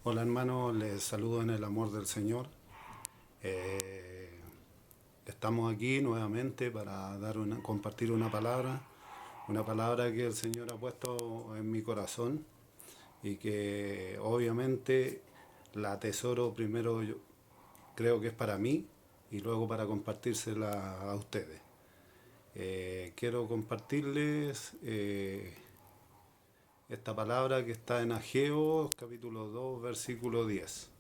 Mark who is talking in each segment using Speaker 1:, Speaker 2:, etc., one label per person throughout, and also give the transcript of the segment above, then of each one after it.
Speaker 1: Hola hermanos, les saludo en el amor del Señor. Eh, Estamos aquí nuevamente para compartir una palabra que el Señor ha puesto en mi corazón y que obviamente la atesoro primero, yo creo que es para mí y luego para compartírsela a ustedes. Quiero compartirles esta palabra que está en Ageo capítulo 2 versículo 10.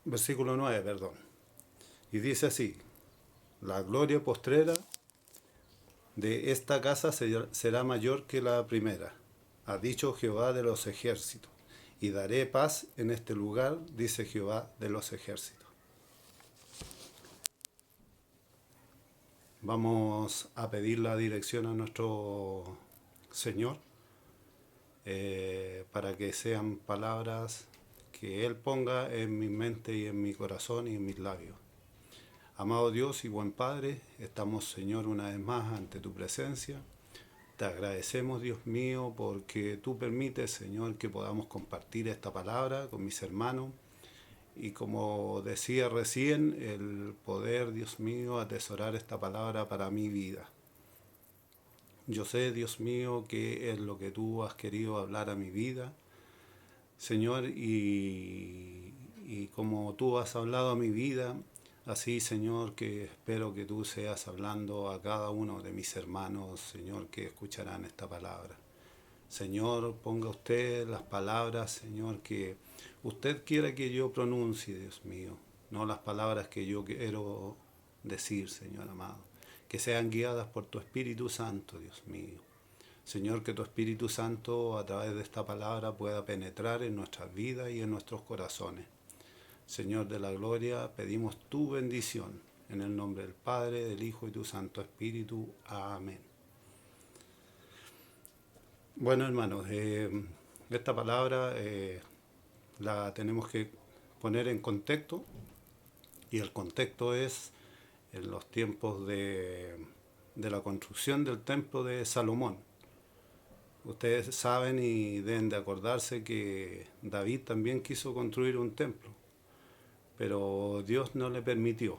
Speaker 1: Versículo 9, perdón. Y dice así: la gloria postrera de esta casa será mayor que la primera, ha dicho Jehová de los ejércitos, y daré paz en este lugar, dice Jehová de los ejércitos. Vamos a pedir la dirección a nuestro Señor para que sean palabras que Él ponga en mi mente y en mi corazón y en mis labios. Amado Dios y buen Padre, estamos, Señor, una vez más ante tu presencia. Te agradecemos, Dios mío, porque tú permites, Señor, que podamos compartir esta palabra con mis hermanos. Y como decía recién, el poder, Dios mío, atesorar esta palabra para mi vida. Yo sé, Dios mío, que es lo que tú has querido hablar a mi vida, Señor, y como tú has hablado a mi vida, así, Señor, que espero que tú seas hablando a cada uno de mis hermanos, Señor, que escucharán esta palabra. Señor, ponga usted las palabras, Señor, que usted quiera que yo pronuncie, Dios mío, no las palabras que yo quiero decir, Señor amado, que sean guiadas por tu Espíritu Santo, Dios mío. Señor, que tu Espíritu Santo a través de esta palabra pueda penetrar en nuestras vidas y en nuestros corazones. Señor de la gloria, pedimos tu bendición en el nombre del Padre, del Hijo y tu Santo Espíritu. Amén. Bueno, hermanos, esta palabra la tenemos que poner en contexto, y el contexto es en los tiempos de la construcción del templo de Salomón. Ustedes saben y deben de acordarse que David también quiso construir un templo, pero Dios no le permitió.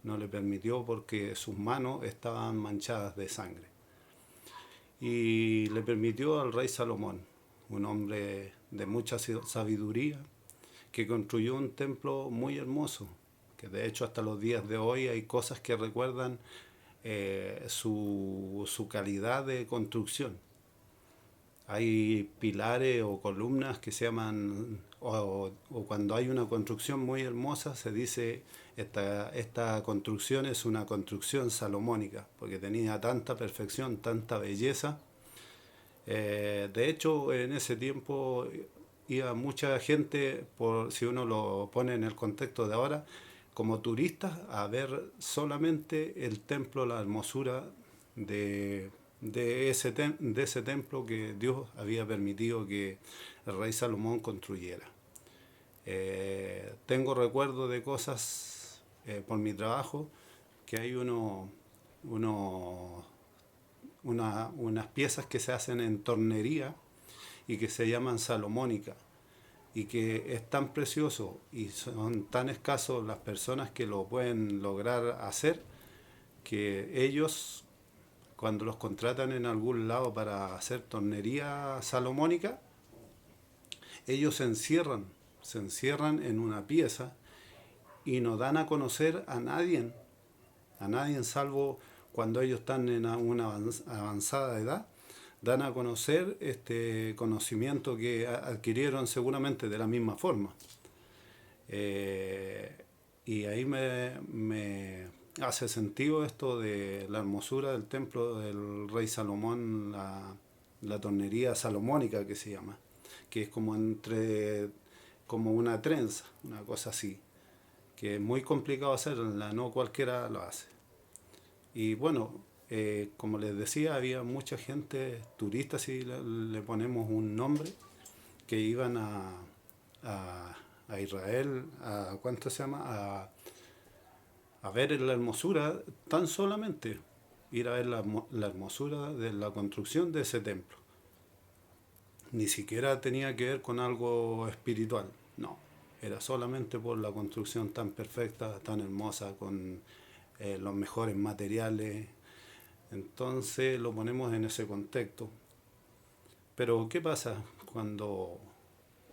Speaker 1: No le permitió porque sus manos estaban manchadas de sangre. Y le permitió al rey Salomón, un hombre de mucha sabiduría, que construyó un templo muy hermoso, que de hecho hasta los días de hoy hay cosas que recuerdan su calidad de construcción. Hay pilares o columnas que se llaman, o cuando hay una construcción muy hermosa se dice esta construcción es una construcción salomónica, porque tenía tanta perfección, tanta belleza. De hecho, en ese tiempo iba mucha gente, si uno lo pone en el contexto de ahora, como turistas a ver solamente el templo, la hermosura de, de ese templo que Dios había permitido que el rey Salomón construyera. Tengo recuerdo de cosas por mi trabajo, que hay unas piezas que se hacen en tornería y que se llaman salomónica, y que es tan precioso y son tan escasos las personas que lo pueden lograr hacer, que ellos, cuando los contratan en algún lado para hacer tornería salomónica, ellos se encierran en una pieza y no dan a conocer a nadie salvo cuando ellos están en una avanzada edad, dan a conocer este conocimiento que adquirieron seguramente de la misma forma. Eh, y ahí me hace sentido esto de la hermosura del templo del rey Salomón, la tornería salomónica que se llama, que es como una trenza, una cosa así, que es muy complicado hacerla, no cualquiera lo hace. Y bueno, como les decía, había mucha gente, turistas, si le ponemos un nombre, que iban a Israel, ¿cuánto se llama? A ver la hermosura, tan solamente ir a ver la hermosura de la construcción de ese templo. ni siquiera tenía que ver con algo espiritual, no, era solamente por la construcción tan perfecta, tan hermosa, con los mejores materiales. Entonces lo ponemos en ese contexto. Pero ¿qué pasa cuando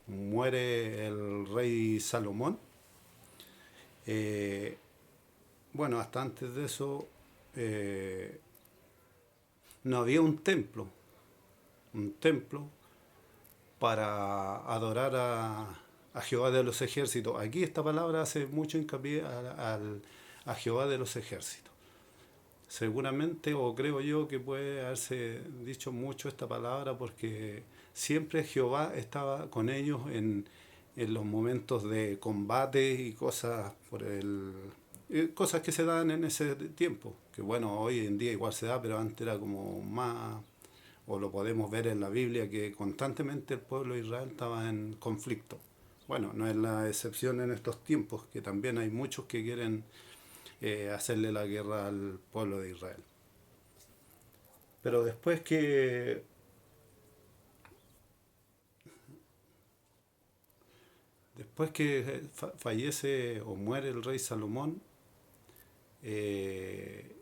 Speaker 1: muere el rey Salomón? Eh, bueno, hasta antes de eso eh, no había un templo para adorar a Jehová de los ejércitos. Aquí esta palabra hace mucho hincapié a Jehová de los ejércitos. Seguramente, o creo yo, que puede haberse dicho mucho esta palabra porque siempre Jehová estaba con ellos en los momentos de combate y cosas cosas que se dan en ese tiempo, que bueno, hoy en día igual se da, pero antes era como más, o lo podemos ver en la Biblia, que constantemente el pueblo de Israel estaba en conflicto. Bueno, no es la excepción en estos tiempos, que también hay muchos que quieren hacerle la guerra al pueblo de Israel. Pero después que fallece o muere el rey Salomón, eh,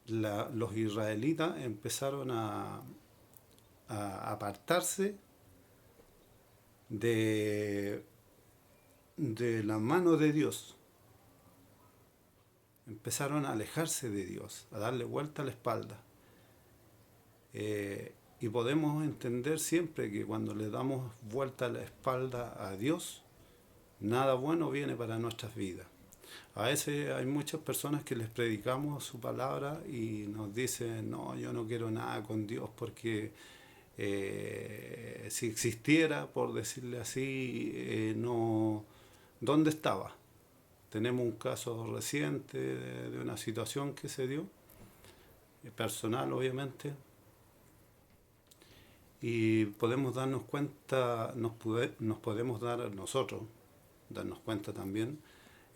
Speaker 1: los israelitas empezaron a apartarse de, de la mano de Dios. Empezaron a alejarse de Dios, a darle vuelta a la espalda. Y podemos entender siempre que cuando le damos vuelta a la espalda a Dios, nada bueno viene para nuestras vidas. A veces hay muchas personas que les predicamos su palabra y nos dicen, no, yo no quiero nada con Dios porque si existiera, por decirle así, no, ¿dónde estaba? Tenemos un caso reciente de una situación que se dio, personal obviamente, y podemos darnos cuenta, nos podemos dar nosotros, darnos cuenta también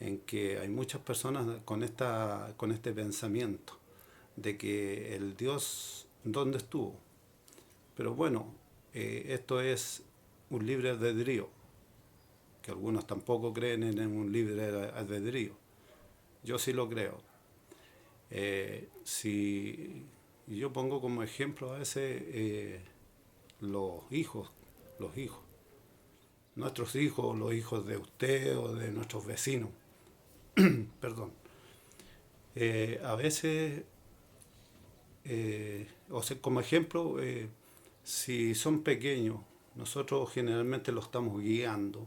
Speaker 1: en que hay muchas personas con este pensamiento de que el Dios, ¿dónde estuvo? Pero bueno, esto es un libre albedrío, que algunos tampoco creen en un libre albedrío. Yo sí lo creo. Si yo pongo como ejemplo a veces los hijos, los hijos, nuestros hijos, los hijos de usted o de nuestros vecinos, perdón. A veces, o sea, como ejemplo, si son pequeños, nosotros generalmente los estamos guiando,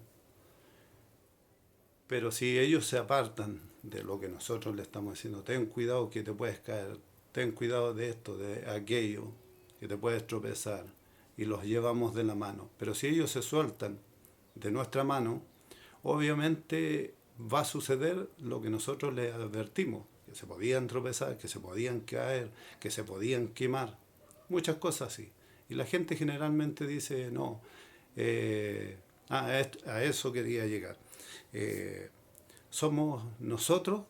Speaker 1: pero si ellos se apartan de lo que nosotros le estamos diciendo, ten cuidado que te puedes caer, ten cuidado de esto, de aquello, que te puedes tropezar, y los llevamos de la mano. Pero si ellos se sueltan de nuestra mano, obviamente va a suceder lo que nosotros les advertimos, que se podían tropezar, que se podían caer, que se podían quemar, muchas cosas así. Y la gente generalmente dice, no, a eso quería llegar. Eh, Somos nosotros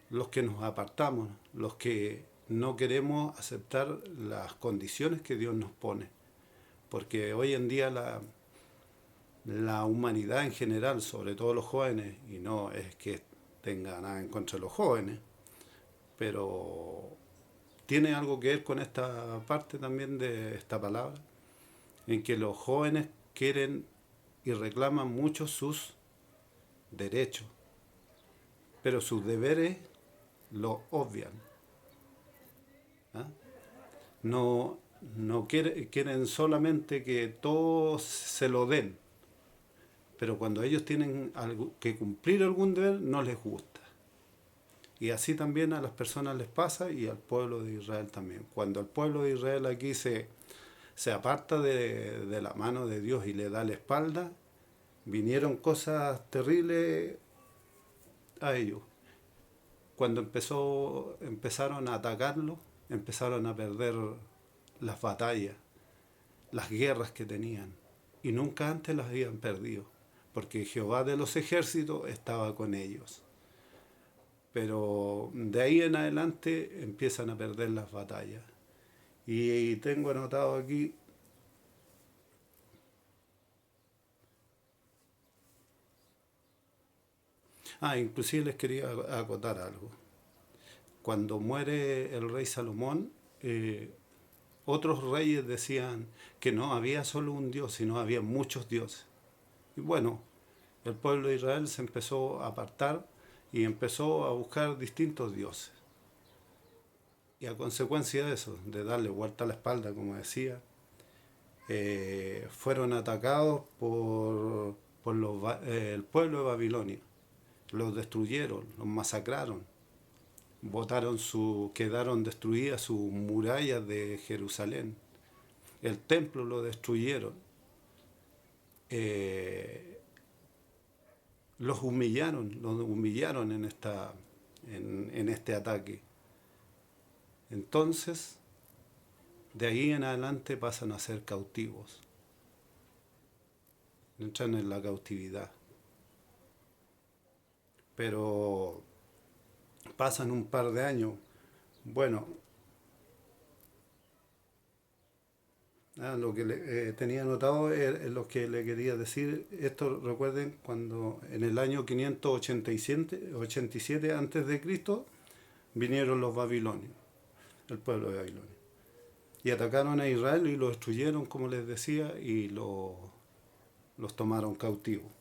Speaker 1: los que nos apartamos, los que no queremos aceptar las condiciones que Dios nos pone. Porque hoy en día la humanidad en general, sobre todo los jóvenes, y no es que tenga nada en contra de los jóvenes, pero tiene algo que ver con esta parte también de esta palabra, en que los jóvenes quieren y reclaman mucho sus derechos, pero sus deberes los obvian. ¿Ah? No, quieren solamente que todos se lo den, pero cuando ellos tienen que cumplir algún deber no les gusta. Y así también a las personas les pasa y al pueblo de Israel también. Cuando el pueblo de Israel aquí se aparta de la mano de Dios y le da la espalda, vinieron cosas terribles a ellos. Cuando empezaron a atacarlo, empezaron a perder las batallas, las guerras que tenían. Y nunca antes las habían perdido, porque Jehová de los ejércitos estaba con ellos. Pero de ahí en adelante empiezan a perder las batallas. Y tengo anotado aquí Inclusive les quería acotar algo. Cuando muere el rey Salomón, otros reyes decían que no había solo un Dios, sino había muchos dioses. Y bueno, el pueblo de Israel se empezó a apartar y empezó a buscar distintos dioses. Y a consecuencia de eso, de darle vuelta a la espalda, como decía, fueron atacados por el pueblo de Babilonia. Los destruyeron, los masacraron. Quedaron destruidas sus murallas de Jerusalén. El templo lo destruyeron. Los humillaron en este ataque. Entonces, de ahí en adelante pasan a ser cautivos. Entran en la cautividad. Pero pasan un par de años. Bueno, lo que tenía anotado es lo que le quería decir. Esto recuerden cuando en el año 587 antes de Cristo vinieron los babilonios, el pueblo de Babilonia, y atacaron a Israel y lo destruyeron, como les decía, y los tomaron cautivos.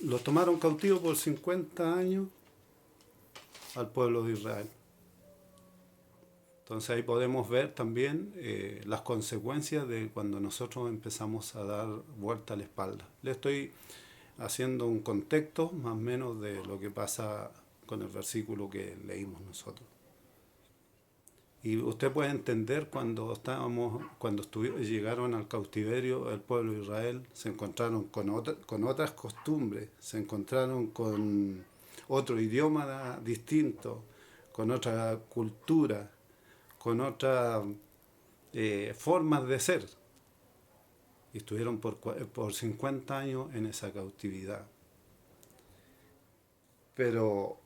Speaker 1: Los tomaron cautivos por 50 años al pueblo de Israel. Entonces ahí podemos ver también las consecuencias de cuando nosotros empezamos a dar vuelta a la espalda. Le estoy haciendo un contexto más o menos de lo que pasa con el versículo que leímos nosotros. Y usted puede entender cuando llegaron al cautiverio el pueblo de Israel, se encontraron con otras costumbres, se encontraron con otro idioma distinto, con otra cultura, con otras formas de ser. Y estuvieron por 50 años en esa cautividad. Pero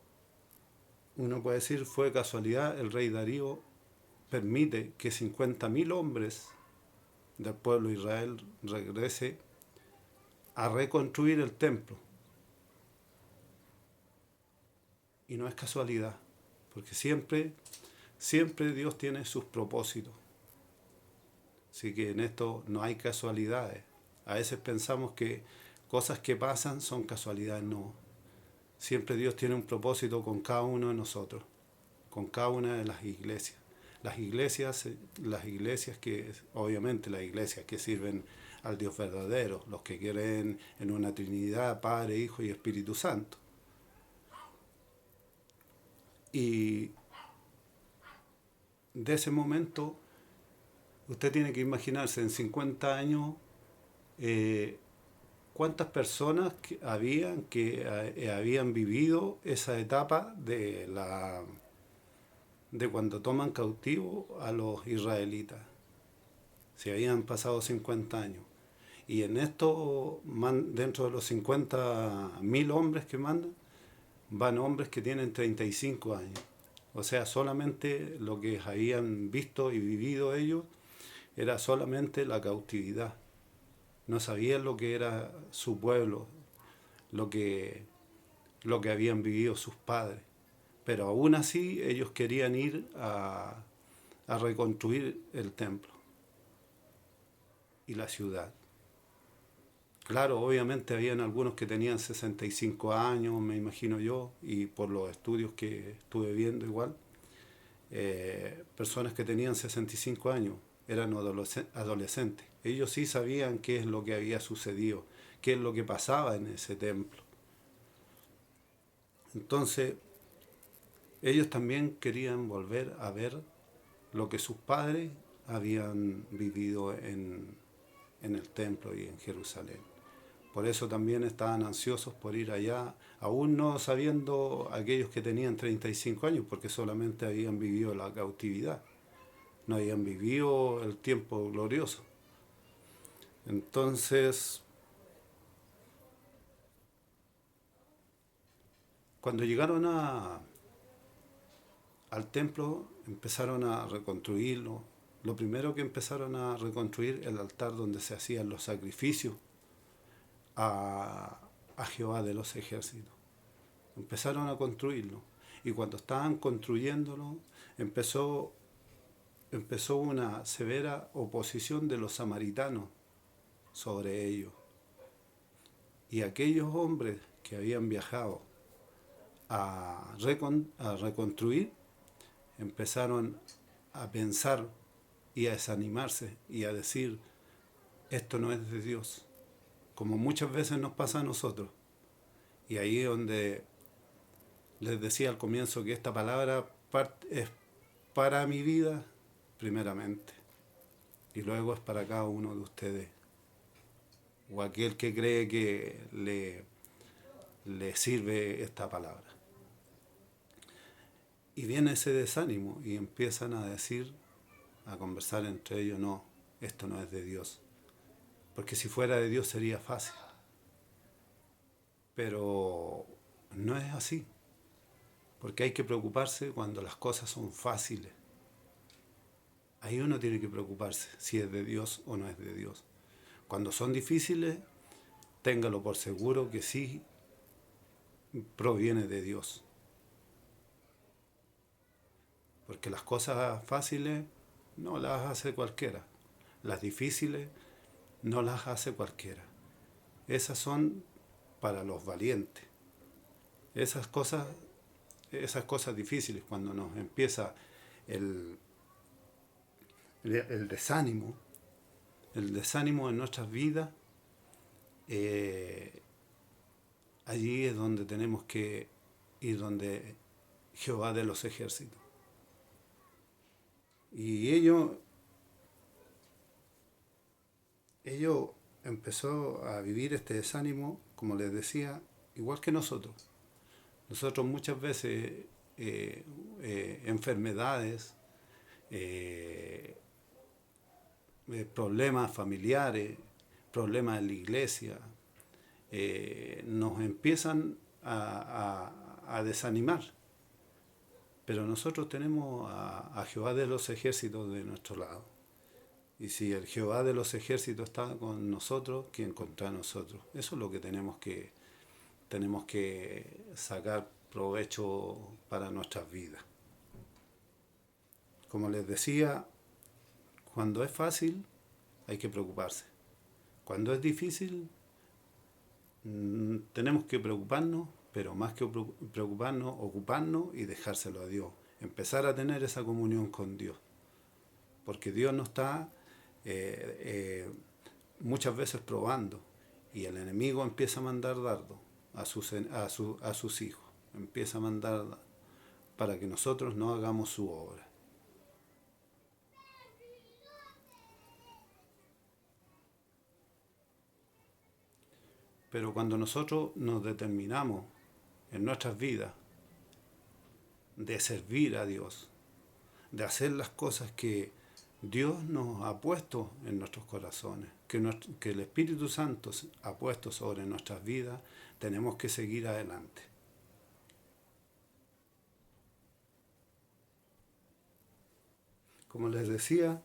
Speaker 1: uno puede decir, fue casualidad, el rey Darío permite que 50.000 hombres del pueblo de Israel regrese a reconstruir el templo. Y no es casualidad, porque siempre Dios tiene sus propósitos. Así que en esto no hay casualidades. A veces pensamos que cosas que pasan son casualidades, no. Siempre Dios tiene un propósito con cada uno de nosotros, con cada una de las iglesias. Las iglesias que, obviamente las iglesias que sirven al Dios verdadero, los que creen en una Trinidad, Padre, Hijo y Espíritu Santo. Y de ese momento, usted tiene que imaginarse en 50 años cuántas personas habían vivido esa etapa de cuando toman cautivo a los israelitas. Se habían pasado 50 años. Y en esto, dentro de los 50.000 hombres que mandan, van hombres que tienen 35 años. O sea, solamente lo que habían visto y vivido ellos era solamente la cautividad. No sabían lo que era su pueblo, lo que habían vivido sus padres. Pero aún así ellos querían ir a reconstruir el templo y la ciudad. Claro, obviamente habían algunos que tenían 65 años, me imagino yo, y por los estudios que estuve viendo igual, personas que tenían 65 años, eran adolescentes. Ellos sí sabían qué es lo que había sucedido, qué es lo que pasaba en ese templo. Entonces, ellos también querían volver a ver lo que sus padres habían vivido en el templo y en Jerusalén. Por eso también estaban ansiosos por ir allá, aún no sabiendo aquellos que tenían 35 años, porque solamente habían vivido la cautividad, no habían vivido el tiempo glorioso. Entonces, cuando llegaron al templo, empezaron a reconstruirlo. Lo primero que empezaron a reconstruir el altar donde se hacían los sacrificios a a Jehová de los ejércitos. Empezaron a construirlo. Y cuando estaban construyéndolo, empezó una severa oposición de los samaritanos sobre ellos. Y aquellos hombres que habían viajado a reconstruir, empezaron a pensar y a desanimarse y a decir, esto no es de Dios, como muchas veces nos pasa a nosotros. Y ahí es donde les decía al comienzo que esta palabra es para mi vida primeramente, y luego es para cada uno de ustedes, o aquel que cree que le sirve esta palabra. Y viene ese desánimo y empiezan a decir, a conversar entre ellos, no, esto no es de Dios. Porque si fuera de Dios sería fácil. Pero no es así. Porque hay que preocuparse cuando las cosas son fáciles. Ahí uno tiene que preocuparse si es de Dios o no es de Dios. Cuando son difíciles, téngalo por seguro que sí proviene de Dios. Porque las cosas fáciles no las hace cualquiera. Las difíciles no las hace cualquiera. Esas son para los valientes. Esas cosas difíciles, cuando nos empieza el desánimo en nuestras vidas, allí es donde tenemos que ir, donde Jehová de los ejércitos. Y ellos empezó a vivir este desánimo, como les decía, igual que nosotros. Nosotros muchas veces enfermedades, problemas familiares, problemas en la iglesia, nos empiezan a desanimar. Pero nosotros tenemos a Jehová de los ejércitos de nuestro lado. Y si el Jehová de los ejércitos está con nosotros, ¿quién contra nosotros? Eso es lo que tenemos que sacar provecho para nuestras vidas. Como les decía, cuando es fácil hay que preocuparse. Cuando es difícil tenemos que preocuparnos, pero más que preocuparnos, ocuparnos y dejárselo a Dios. Empezar a tener esa comunión con Dios. Porque Dios nos está muchas veces probando, y el enemigo empieza a mandar dardos a sus hijos. Empieza a mandar para que nosotros no hagamos su obra. Pero cuando nosotros nos determinamos en nuestras vidas de servir a Dios, de hacer las cosas que Dios nos ha puesto en nuestros corazones, que el Espíritu Santo ha puesto sobre nuestras vidas, tenemos que seguir adelante. Como les decía,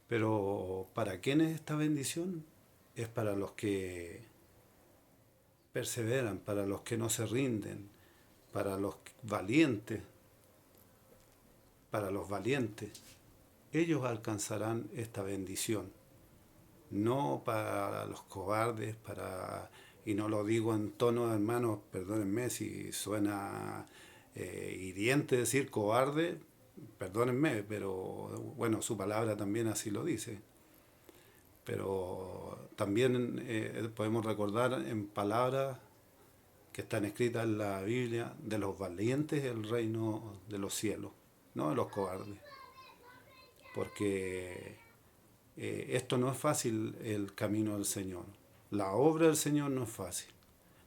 Speaker 1: pero ¿para quién es esta bendición? Es para los que perseveran, para los que no se rinden, para los valientes. Para los valientes, ellos alcanzarán esta bendición. No para los cobardes, y no lo digo en tono, hermanos, perdónenme si suena hiriente decir cobarde, perdónenme, pero bueno, su palabra también así lo dice. Pero también podemos recordar en palabras que están escritas en la Biblia, de los valientes el reino de los cielos, no de los cobardes. Porque esto no es fácil, el camino del Señor. La obra del Señor no es fácil.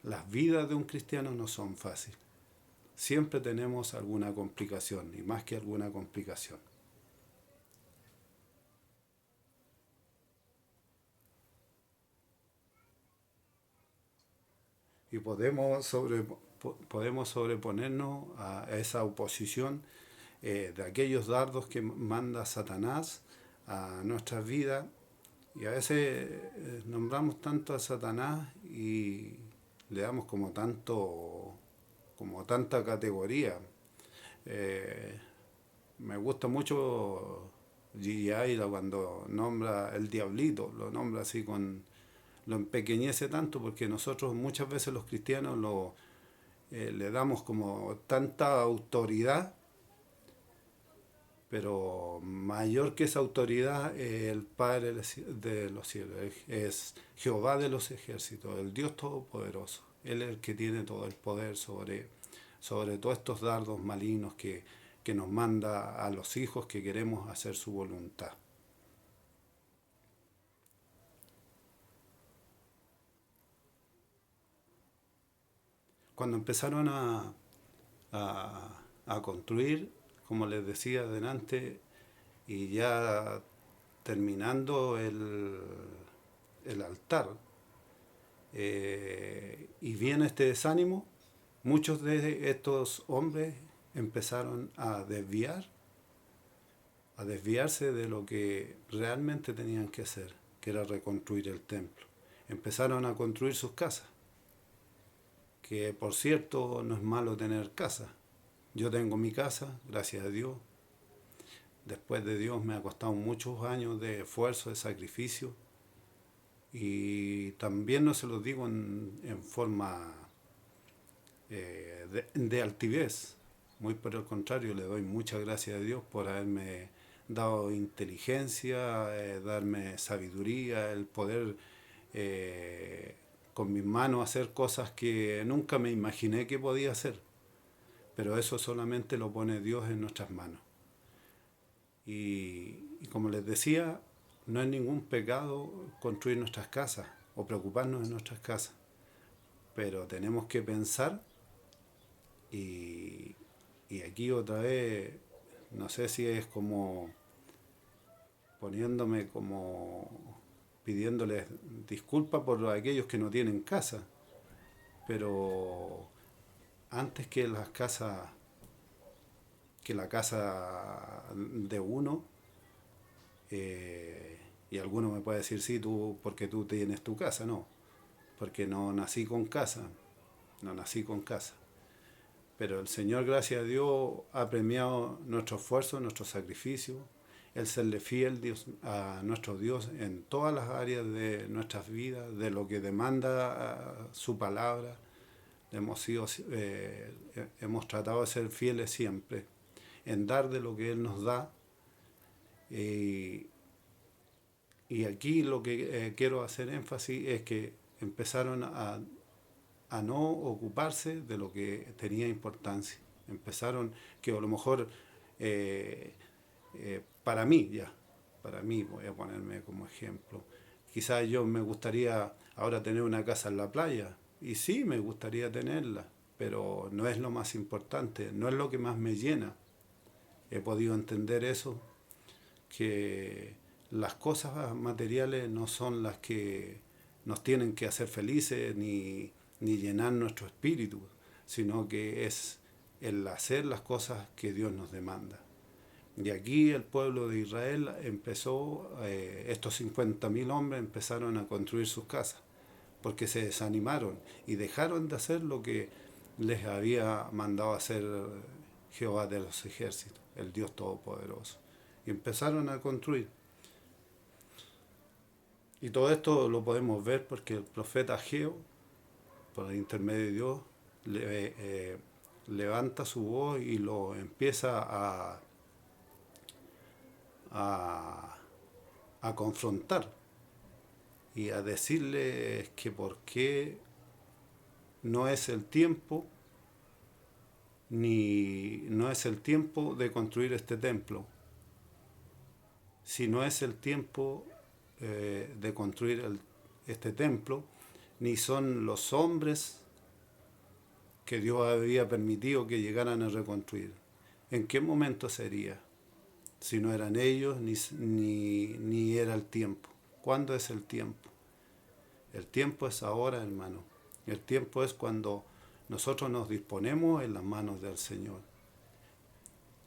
Speaker 1: Las vidas de un cristiano no son fáciles. Siempre tenemos alguna complicación, y más que alguna complicación. Y podemos sobreponernos a esa oposición de aquellos dardos que manda Satanás a nuestras vidas, Y a veces nombramos tanto a Satanás y le damos como tanta categoría. Eh, Me gusta mucho G.I. cuando nombra el diablito, lo nombra así lo empequeñece tanto porque nosotros muchas veces los cristianos le damos como tanta autoridad, pero mayor que esa autoridad es el Padre de los cielos, es Jehová de los ejércitos, el Dios Todopoderoso. Él es el que tiene todo el poder sobre todos estos dardos malignos que nos manda a los hijos que queremos hacer su voluntad. Cuando empezaron a construir, como les decía adelante, y ya terminando el altar, y viene este desánimo, muchos de estos hombres empezaron a desviarse de lo que realmente tenían que hacer, que era reconstruir el templo. Empezaron a construir sus casas, que por cierto no es malo tener casa. Yo tengo mi casa, gracias a Dios. Después de Dios me ha costado muchos años de esfuerzo, de sacrificio. Y también no se los digo en forma de altivez. Muy por el contrario, le doy muchas gracias a Dios por haberme dado inteligencia, darme sabiduría, el poder con mis manos hacer cosas que nunca me imaginé que podía hacer. Pero eso solamente lo pone Dios en nuestras manos. Y como les decía, no es ningún pecado construir nuestras casas o preocuparnos de nuestras casas. Pero tenemos que pensar y aquí otra vez, no sé si es como poniéndome como pidiéndoles disculpas por aquellos que no tienen casa, pero antes que la casa de uno, y alguno me puede decir, sí, porque tú tienes tu casa, no, porque no nací con casa, no nací con casa. Pero el Señor, gracias a Dios, ha premiado nuestro esfuerzo, nuestro sacrificio, el serle fiel a nuestro Dios en todas las áreas de nuestras vidas, de lo que demanda su palabra. Hemos tratado de ser fieles siempre, en dar de lo que Él nos da. Y aquí lo que quiero hacer énfasis es que empezaron a no ocuparse de lo que tenía importancia. Empezaron que a lo mejor para mí voy a ponerme como ejemplo, quizás yo me gustaría ahora tener una casa en la playa, y sí, me gustaría tenerla, pero no es lo más importante, no es lo que más me llena. He podido entender eso, que las cosas materiales no son las que nos tienen que hacer felices ni llenar nuestro espíritu, sino que es el hacer las cosas que Dios nos demanda. Y aquí el pueblo de Israel empezó, estos 50.000 hombres empezaron a construir sus casas, porque se desanimaron y dejaron de hacer lo que les había mandado hacer Jehová de los ejércitos, el Dios Todopoderoso. Y empezaron a construir. Y todo esto lo podemos ver porque el profeta Ageo, por el intermedio de Dios, levanta su voz y lo empieza a confrontar y a decirles que por qué no es el tiempo no es el tiempo de construir este templo, si no es el tiempo de construir este templo, ni son los hombres que Dios había permitido que llegaran a reconstruir. ¿En qué momento sería? Si no eran ellos, ni era el tiempo. ¿Cuándo es el tiempo? El tiempo es ahora, hermano. El tiempo es cuando nosotros nos disponemos en las manos del Señor.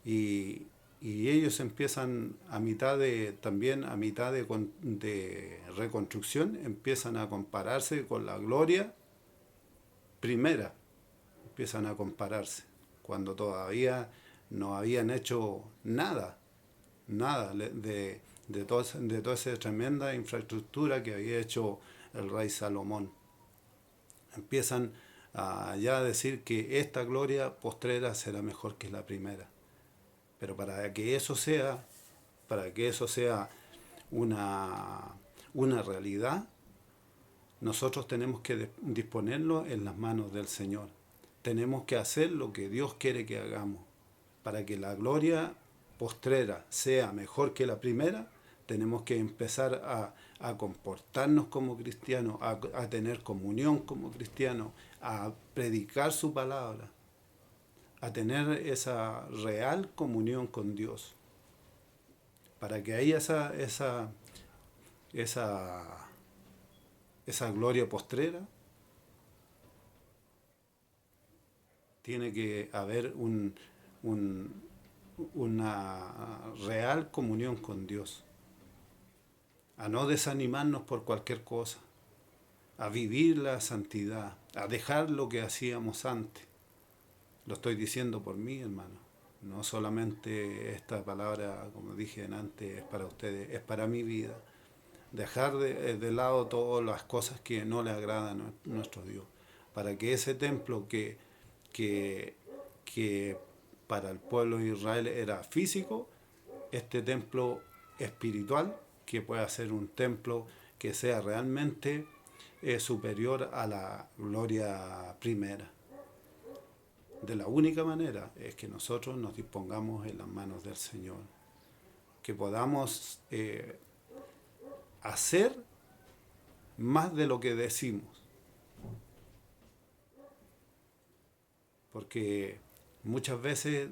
Speaker 1: Y Y ellos empiezan también a mitad de reconstrucción, empiezan a compararse con la gloria primera, empiezan a compararse, cuando todavía no habían hecho nada de toda esa tremenda infraestructura que había hecho el rey Salomón. Empiezan a ya decir que esta gloria postrera será mejor que la primera. Pero para que eso sea una realidad, nosotros tenemos que disponerlo en las manos del Señor. Tenemos que hacer lo que Dios quiere que hagamos. Para que la gloria postrera sea mejor que la primera, tenemos que empezar a comportarnos como cristianos, a tener comunión como cristianos, a predicar su palabra, a tener esa real comunión con Dios. Para que haya esa gloria postrera, tiene que haber una real comunión con Dios. A no desanimarnos por cualquier cosa, a vivir la santidad, a dejar lo que hacíamos antes. Lo estoy diciendo por mí, hermano. No solamente esta palabra, como dije antes, es para ustedes, es para mi vida. Dejar de lado todas las cosas que no le agradan a nuestro Dios. Para que ese templo que para el pueblo de Israel era físico, este templo espiritual, que pueda ser un templo que sea realmente superior a la gloria primera. De la única manera es que nosotros nos dispongamos en las manos del Señor, que podamos hacer más de lo que decimos, porque muchas veces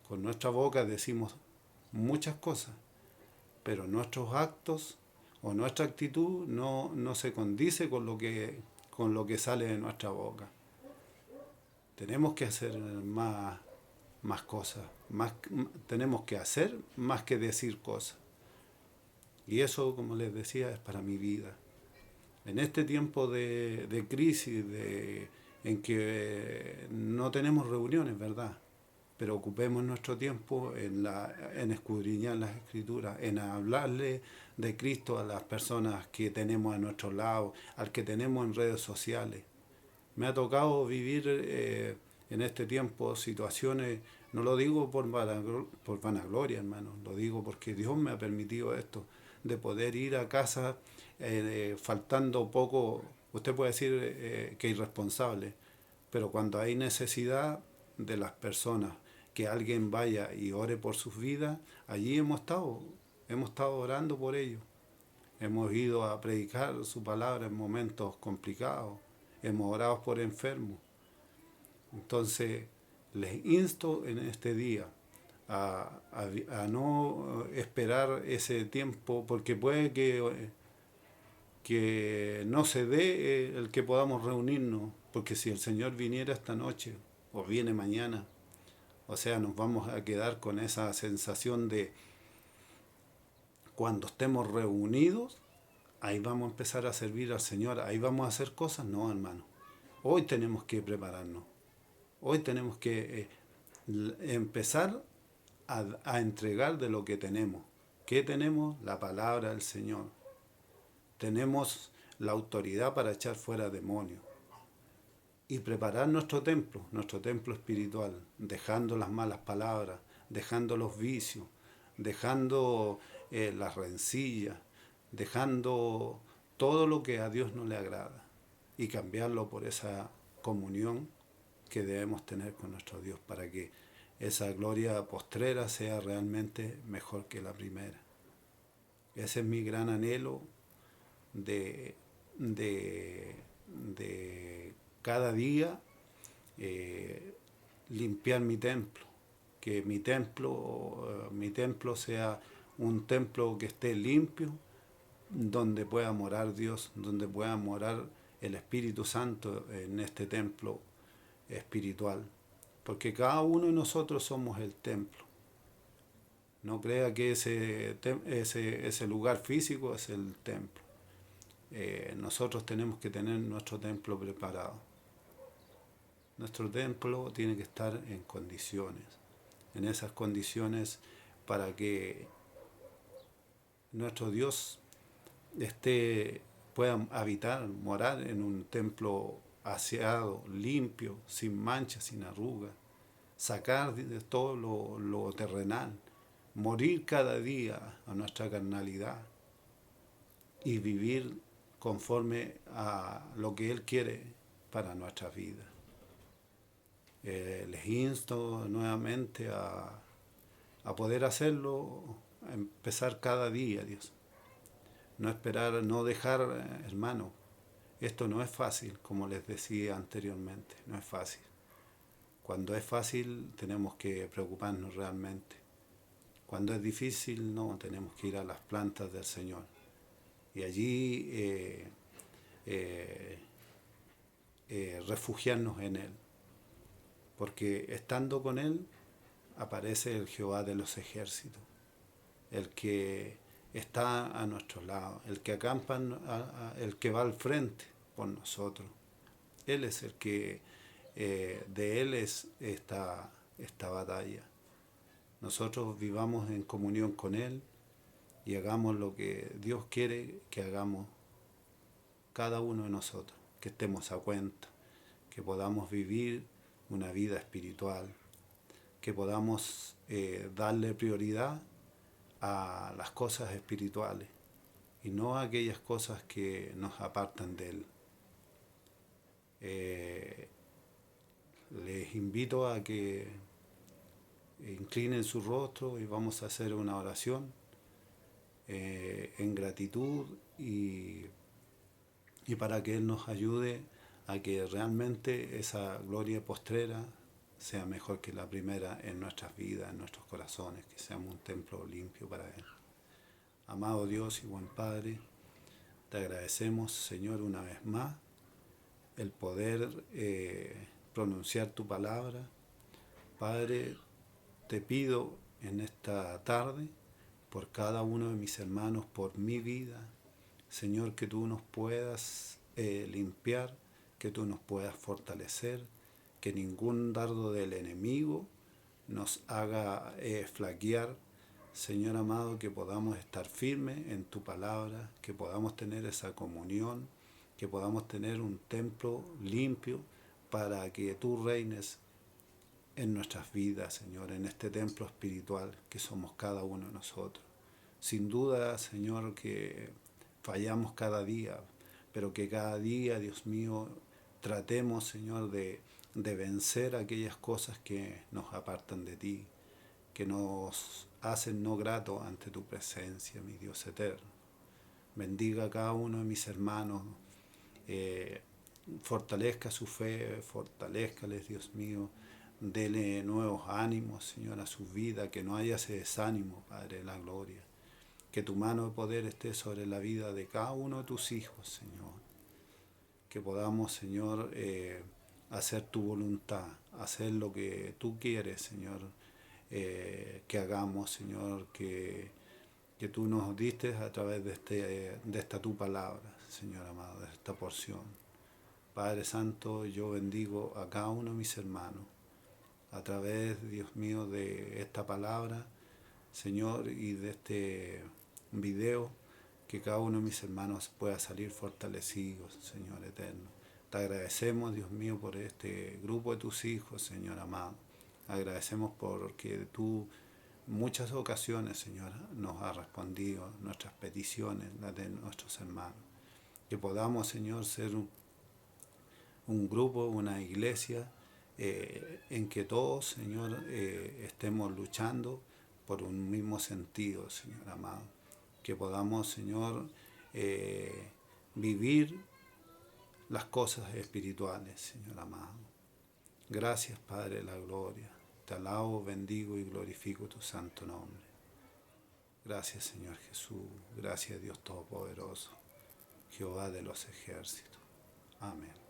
Speaker 1: con nuestra boca decimos muchas cosas, pero nuestros actos o nuestra actitud no se condice con lo que sale de nuestra boca. Tenemos que hacer más cosas, tenemos que hacer más que decir cosas. Y eso, como les decía, es para mi vida. En este tiempo de crisis, en que no tenemos reuniones, ¿verdad? Pero ocupemos nuestro tiempo en escudriñar las Escrituras, en hablarle de Cristo a las personas que tenemos a nuestro lado, al que tenemos en redes sociales. Me ha tocado vivir en este tiempo situaciones, no lo digo por vanagloria, hermano, lo digo porque Dios me ha permitido esto, de poder ir a casa faltando poco. Usted puede decir que irresponsable, pero cuando hay necesidad de las personas, que alguien vaya y ore por sus vidas, allí hemos estado orando por ellos. Hemos ido a predicar su palabra en momentos complicados, hemos orado por enfermos. Entonces, les insto en este día a no esperar ese tiempo, porque puede que no se dé el que podamos reunirnos, porque si el Señor viniera esta noche o viene mañana, o sea, nos vamos a quedar con esa sensación de cuando estemos reunidos, ahí vamos a empezar a servir al Señor, ahí vamos a hacer cosas. No, hermano. Hoy tenemos que prepararnos. Hoy tenemos que empezar a entregar de lo que tenemos. ¿Qué tenemos? La palabra del Señor. Tenemos la autoridad para echar fuera demonios. Y preparar nuestro templo espiritual, dejando las malas palabras, dejando los vicios, dejando las rencillas, dejando todo lo que a Dios no le agrada y cambiarlo por esa comunión que debemos tener con nuestro Dios para que esa gloria postrera sea realmente mejor que la primera. Ese es mi gran anhelo de cada día limpiar mi templo, que mi templo sea un templo que esté limpio, donde pueda morar Dios, donde pueda morar el Espíritu Santo en este templo espiritual, porque cada uno de nosotros somos el templo. No crea que ese lugar físico es el templo. Nosotros tenemos que tener nuestro templo preparado. Nuestro templo tiene que estar en condiciones, en esas condiciones para que nuestro Dios pueda habitar, morar en un templo aseado, limpio, sin manchas, sin arrugas, sacar de todo lo terrenal, morir cada día a nuestra carnalidad y vivir conforme a lo que Él quiere para nuestra vida. Les insto nuevamente a poder hacerlo, a empezar cada día, Dios. No esperar, no dejar, hermano. Esto no es fácil, como les decía anteriormente, no es fácil. Cuando es fácil tenemos que preocuparnos realmente. Cuando es difícil, no, tenemos que ir a las plantas del Señor. Y allí refugiarnos en Él. Porque estando con Él aparece el Jehová de los ejércitos, el que está a nuestro lado, el que acampa, el que va al frente por nosotros. Él es el que, de Él es esta batalla. Nosotros vivamos en comunión con Él y hagamos lo que Dios quiere que hagamos cada uno de nosotros, que estemos a cuenta, que podamos vivir una vida espiritual, que podamos darle prioridad a las cosas espirituales y no a aquellas cosas que nos apartan de Él. Les invito a que inclinen su rostro y vamos a hacer una oración en gratitud y para que Él nos ayude a que realmente esa gloria postrera sea mejor que la primera en nuestras vidas, en nuestros corazones, que seamos un templo limpio para Él. Amado Dios y buen Padre, te agradecemos, Señor, una vez más el poder pronunciar tu palabra. Padre, te pido en esta tarde por cada uno de mis hermanos, por mi vida, Señor, que tú nos puedas limpiar, que tú nos puedas fortalecer, que ningún dardo del enemigo nos haga flaquear. Señor amado, que podamos estar firmes en tu palabra, que podamos tener esa comunión, que podamos tener un templo limpio para que tú reines en nuestras vidas, Señor, en este templo espiritual que somos cada uno de nosotros. Sin duda, Señor, que fallamos cada día, pero que cada día, Dios mío, tratemos, Señor, de vencer aquellas cosas que nos apartan de ti, que nos hacen no gratos ante tu presencia, mi Dios eterno. Bendiga a cada uno de mis hermanos, fortalezca su fe, fortalezcales, Dios mío, dele nuevos ánimos, Señor, a su vida, que no haya ese desánimo, Padre de la gloria. Que tu mano de poder esté sobre la vida de cada uno de tus hijos, Señor. Que podamos, Señor, hacer tu voluntad, hacer lo que tú quieres, Señor, que hagamos, Señor, que tú nos diste a través de esta tu palabra, Señor amado, de esta porción. Padre Santo, yo bendigo a cada uno de mis hermanos a través, Dios mío, de esta palabra, Señor, y de este video, que cada uno de mis hermanos pueda salir fortalecido, Señor eterno. Te agradecemos, Dios mío, por este grupo de tus hijos, Señor amado. Agradecemos porque tú muchas ocasiones, Señor, nos has respondido nuestras peticiones, las de nuestros hermanos. Que podamos, Señor, ser un grupo, una iglesia, en que todos, Señor, estemos luchando por un mismo sentido, Señor amado. Que podamos, Señor, vivir las cosas espirituales, Señor amado. Gracias, Padre de la gloria. Te alabo, bendigo y glorifico tu santo nombre. Gracias, Señor Jesús. Gracias, Dios Todopoderoso, Jehová de los ejércitos. Amén.